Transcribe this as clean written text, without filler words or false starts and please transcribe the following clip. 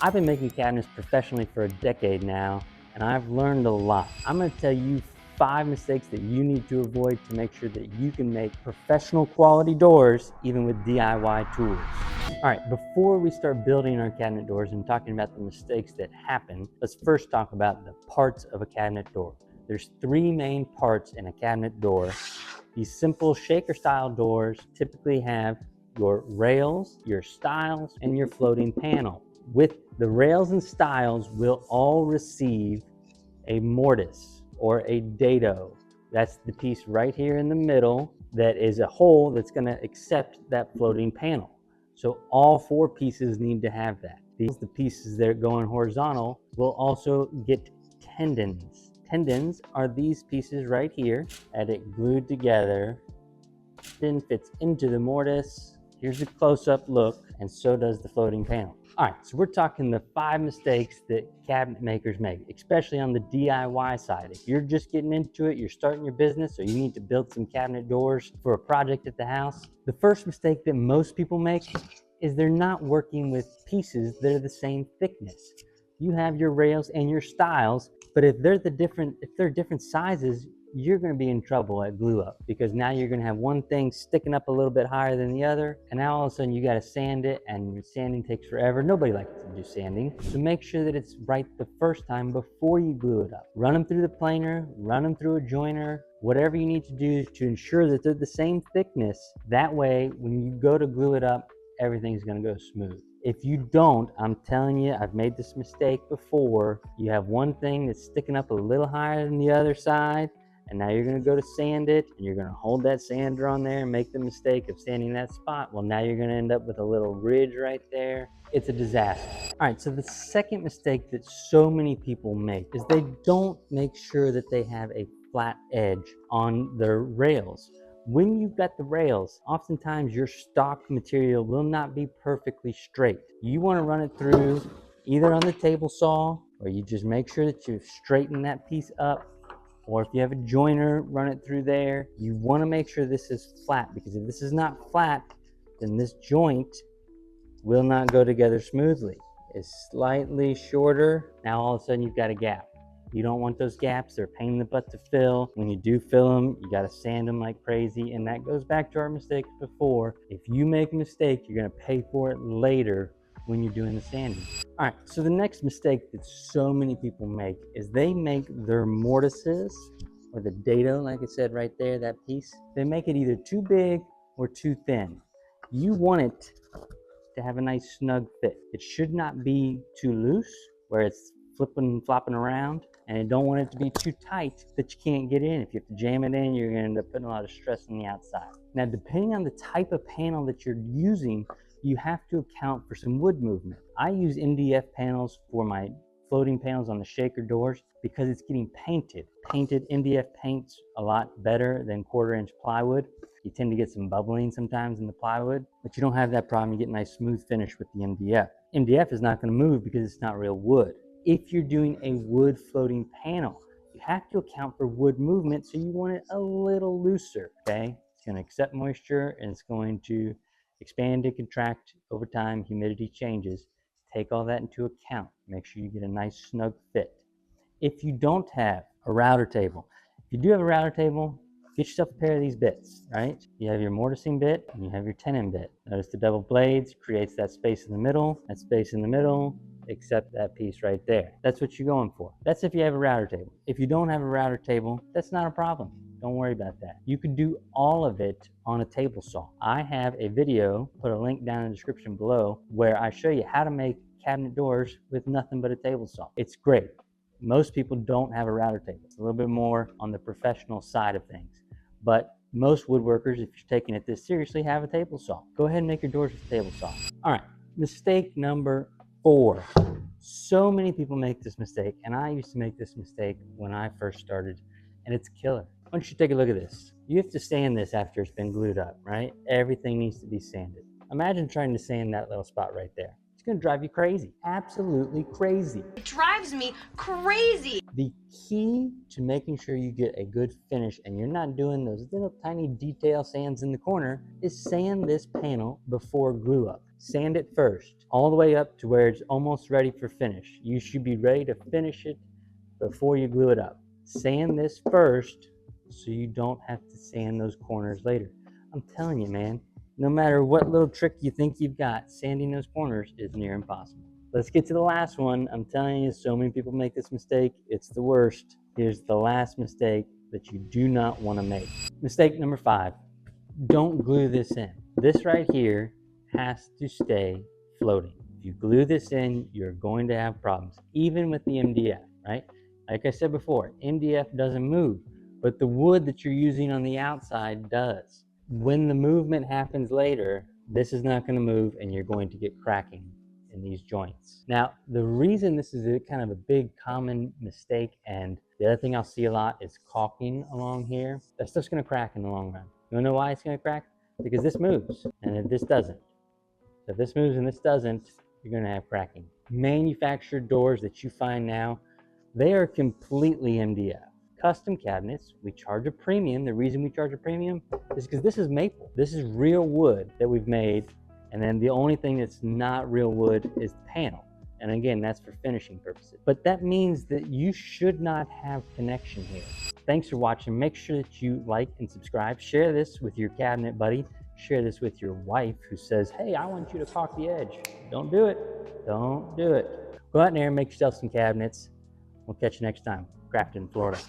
I've been making cabinets professionally for a decade now, and I've learned a lot. I'm going to tell you 5 mistakes that you need to avoid to make sure that you can make professional quality doors even with DIY tools. All right, before we start building our cabinet doors and talking about the mistakes that happen, let's first talk about the parts of a cabinet door. There's 3 main parts in a cabinet door. These simple shaker style doors typically have your rails, your stiles, and your floating panel. With the rails and stiles will all receive a mortise or a dado. That's the piece right here in the middle that is a hole that's going to accept that floating panel. So all 4 pieces need to have that. The pieces that are going horizontal will also get tendons. Tendons are these pieces right here that it glued together, then fits into the mortise. Here's a close-up look, and so does the floating panel. All right, so we're talking the 5 mistakes that cabinet makers make, especially on the DIY side. If you're just getting into it, you're starting your business, or you need to build some cabinet doors for a project at the house, the first mistake that most people make is they're not working with pieces that are the same thickness. You have your rails and your stiles, but if they're different sizes, you're going to be in trouble at glue up, because now you're going to have one thing sticking up a little bit higher than the other, and now all of a sudden you got to sand it, and sanding takes forever. Nobody likes to do sanding, so make sure that it's right the first time before you glue it up. Run them through the planer, run them through a joiner, whatever you need to do to ensure that they're the same thickness. That way, when you go to glue it up, everything's going to go smooth. If you don't, I'm telling you, I've made this mistake before. You have one thing that's sticking up a little higher than the other side, and now you're going to go to sand it, and you're going to hold that sander on there and make the mistake of sanding that spot. Well, now you're going to end up with a little ridge right there. It's a disaster. All right, so the second mistake that so many people make is they don't make sure that they have a flat edge on their rails. When you've got the rails, oftentimes your stock material will not be perfectly straight. You want to run it through either on the table saw, or you just make sure that you straighten that piece up, or if you have a joiner, run it through there. You want to make sure this is flat, because if this is not flat, then this joint will not go together smoothly. It's slightly shorter. Now all of a sudden you've got a gap. You don't want those gaps. They're a pain in the butt to fill. When you do fill them, you got to sand them like crazy. And that goes back to our mistakes before. If you make a mistake, you're going to pay for it later when you're doing the sanding. All right, so the next mistake that so many people make is they make their mortises, or the dado, like I said right there, that piece, they make it either too big or too thin. You want it to have a nice snug fit. It should not be too loose where it's flipping and flopping around, and you don't want it to be too tight that you can't get in. If you have to jam it in, you're going to end up putting a lot of stress on the outside. Now, depending on the type of panel that you're using, you have to account for some wood movement. I use MDF panels for my floating panels on the shaker doors because it's getting painted. Painted MDF paints a lot better than 1/4-inch plywood. You tend to get some bubbling sometimes in the plywood, but you don't have that problem. You get a nice smooth finish with the MDF. MDF is not going to move because it's not real wood. If you're doing a wood floating panel, you have to account for wood movement, so you want it a little looser, okay? It's going to accept moisture, and it's going to expand and contract over time. Humidity changes. Take all that into account. Make sure you get a nice snug fit. If you don't have a router table, if you do have a router table, get yourself a pair of these bits, right? You have your mortising bit and you have your tenon bit. Notice the double blades creates that space in the middle, except that piece right there. That's what you're going for. That's if you have a router table. If you don't have a router table, that's not a problem. Don't worry about that. You could do all of it on a table saw. I have a video, put a link down in the description below, where I show you how to make cabinet doors with nothing but a table saw. It's great. Most people don't have a router table. It's a little bit more on the professional side of things. But most woodworkers, if you're taking it this seriously, have a table saw. Go ahead and make your doors with a table saw. All right, mistake number 4. So many people make this mistake, and I used to make this mistake when I first started, and it's a killer. Why don't you take a look at this? You have to sand this after it's been glued up, right? Everything needs to be sanded. Imagine trying to sand that little spot right there. It's gonna drive you crazy, absolutely crazy. It drives me crazy. The key to making sure you get a good finish and you're not doing those little tiny detail sands in the corner is sand this panel before glue up. Sand it first, all the way up to where it's almost ready for finish. You should be ready to finish it before you glue it up. Sand this first so you don't have to sand those corners later. I'm telling you, man, no matter what little trick you think you've got, sanding those corners is near impossible. Let's get to the last one. I'm telling you, so many people make this mistake. It's the worst. Here's the last mistake that you do not want to make. Mistake number 5, don't glue this in. This right here has to stay floating. If you glue this in, you're going to have problems, even with the MDF, right? Like I said before, MDF doesn't move, but the wood that you're using on the outside does. When the movement happens later, this is not going to move and you're going to get cracking in these joints. Now, the reason this is a kind of a big common mistake, and the other thing I'll see a lot is caulking along here. That stuff's going to crack in the long run. You wanna know why it's going to crack? Because this moves and if this doesn't. So if this moves and this doesn't, you're going to have cracking. Manufactured doors that you find now, they are completely MDF. Custom cabinets, we charge a premium. The reason we charge a premium is because this is maple. This is real wood that we've made, and then the only thing that's not real wood is the panel. And again, that's for finishing purposes. But that means that you should not have connection here. Thanks for watching. Make sure that you like and subscribe. Share this with your cabinet buddy. Share this with your wife who says, hey, I want you to caulk the edge. Don't do it. Don't do it. Go out there and make yourself some cabinets. We'll catch you next time. Grafton, Florida.